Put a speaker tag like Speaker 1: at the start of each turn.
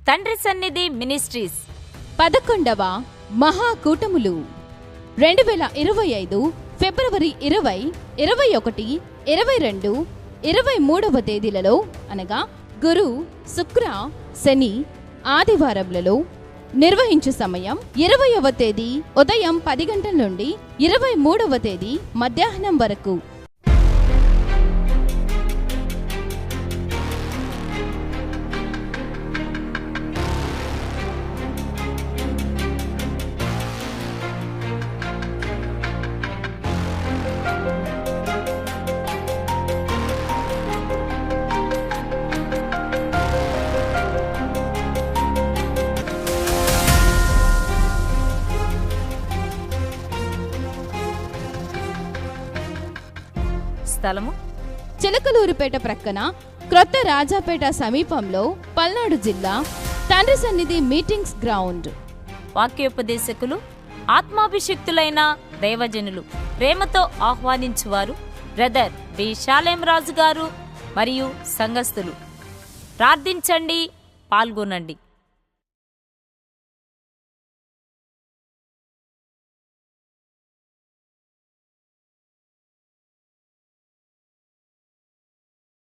Speaker 1: తండ్రి సన్నిధి మినిస్ట్రీస్
Speaker 2: 11వ మహాకూటములు 2025 ఫిబ్రవరి 20, 21, 22, 23వ తేదీలలో అనగా గురు, శుక్ర, శని ఆదివారములలో నిర్వహించు సమయం 20వ తేదీ ఉదయం 10 గంటల నుండి 23వ తేదీ మధ్యాహ్నం వరకు.
Speaker 1: స్థలము
Speaker 2: చిలకలూరుపేట ప్రక్కన క్రొత్త రాజాపేట సమీపంలో పల్నాడు జిల్లా తండ్రి సన్నిధి మీటింగ్స్ గ్రౌండ్.
Speaker 1: వాక్యోపదేశకులు ఆత్మాభిషిక్తులైన దైవజనులు ప్రేమతో ఆహ్వానించువారు బ్రదర్ బి షాలేం రాజు గారు మరియు సంఘస్థులు. ప్రార్థించండి, పాల్గొనండి.